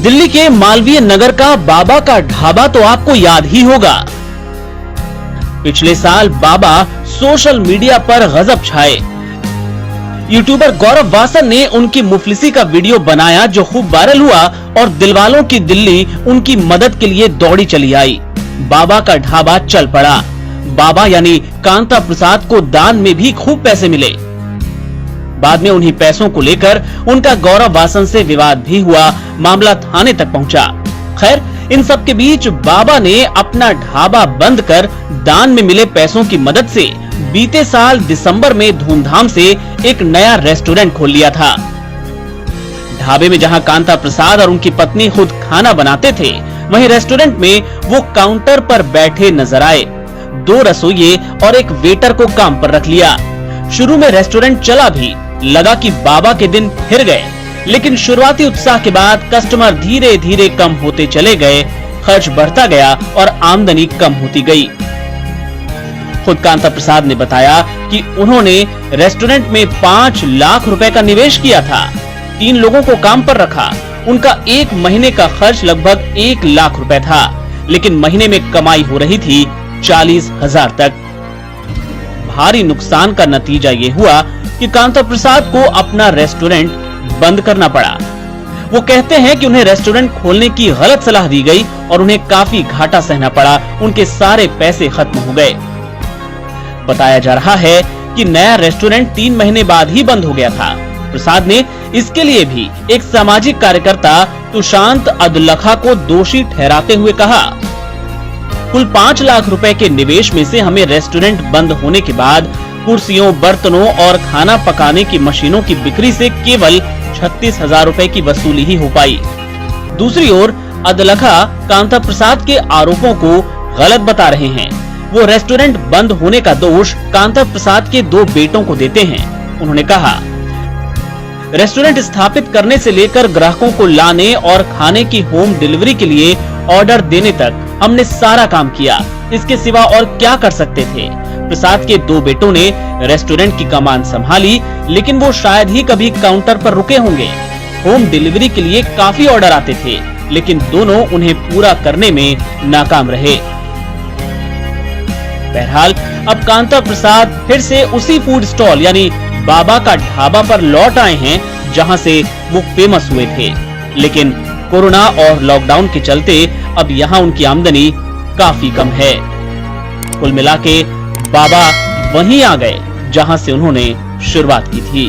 दिल्ली के मालवीय नगर का बाबा का ढाबा तो आपको याद ही होगा। पिछले साल बाबा सोशल मीडिया पर गजब छाए। यूट्यूबर गौरव वासन ने उनकी मुफलिसी का वीडियो बनाया जो खूब वायरल हुआ और दिलवालों की दिल्ली उनकी मदद के लिए दौड़ी चली आई। बाबा का ढाबा चल पड़ा। बाबा यानी कांता प्रसाद को दान में भी खूब पैसे मिले। बाद में उन्हीं पैसों को लेकर उनका गौरव वासन से विवाद भी हुआ, मामला थाने तक पहुंचा। खैर, इन सब के बीच बाबा ने अपना ढाबा बंद कर दान में मिले पैसों की मदद से बीते साल दिसंबर में धूमधाम से एक नया रेस्टोरेंट खोल लिया था। ढाबे में जहां कांता प्रसाद और उनकी पत्नी खुद खाना बनाते थे, वहीं रेस्टोरेंट में वो काउंटर पर बैठे नजर आए। 2 रसोइये और एक वेटर को काम पर रख लिया। शुरू में रेस्टोरेंट चला भी, लगा कि बाबा के दिन फिर गए, लेकिन शुरुआती उत्साह के बाद कस्टमर धीरे धीरे कम होते चले गए, खर्च बढ़ता गया और आमदनी कम होती गई। खुद कांता प्रसाद ने बताया कि उन्होंने रेस्टोरेंट में 5 लाख रुपए का निवेश किया था, 3 लोगों को काम पर रखा। उनका 1 महीने का खर्च लगभग 1 लाख रुपए था, लेकिन महीने में कमाई हो रही थी 40,000 तक। भारी नुकसान का नतीजा ये हुआ कि कांता प्रसाद को अपना रेस्टोरेंट बंद करना पड़ा। वो कहते हैं कि उन्हें रेस्टोरेंट खोलने की गलत सलाह दी गई और उन्हें काफी घाटा सहना पड़ा। उनके सारे पैसे खत्म हो गए। बताया जा रहा है कि नया रेस्टोरेंट 3 महीने बाद ही बंद हो गया था। प्रसाद ने इसके लिए भी एक सामाजिक कार्यकर्ता तुशांत अदलखा को दोषी ठहराते हुए कहा, कुल 5 लाख रुपए के निवेश में से हमें रेस्टोरेंट बंद होने के बाद कुर्सियों, बर्तनों और खाना पकाने की मशीनों की बिक्री से केवल 36,000 रुपए की वसूली ही हो पाई। दूसरी ओर अदलखा कांता प्रसाद के आरोपों को गलत बता रहे हैं। वो रेस्टोरेंट बंद होने का दोष कांता प्रसाद के 2 बेटों को देते हैं। उन्होंने कहा, रेस्टोरेंट स्थापित करने से लेकर ग्राहकों को लाने और खाने की होम डिलीवरी के लिए ऑर्डर देने तक हमने सारा काम किया। इसके सिवा और क्या कर सकते थे। प्रसाद के 2 बेटों ने रेस्टोरेंट की कमान संभाली, लेकिन वो शायद ही कभी काउंटर पर रुके होंगे। होम डिलीवरी के लिए काफी ऑर्डर आते थे, लेकिन दोनों उन्हें पूरा करने में नाकाम रहे। बहरहाल अब कांता प्रसाद फिर से उसी फूड स्टॉल यानी बाबा का ढाबा पर लौट आए हैं, जहां से वो फेमस हुए थे। लेकिन कोरोना और लॉकडाउन के चलते अब यहाँ उनकी आमदनी काफी कम है। कुल मिलाके बाबा वहीं आ गए जहां से उन्होंने शुरुआत की थी।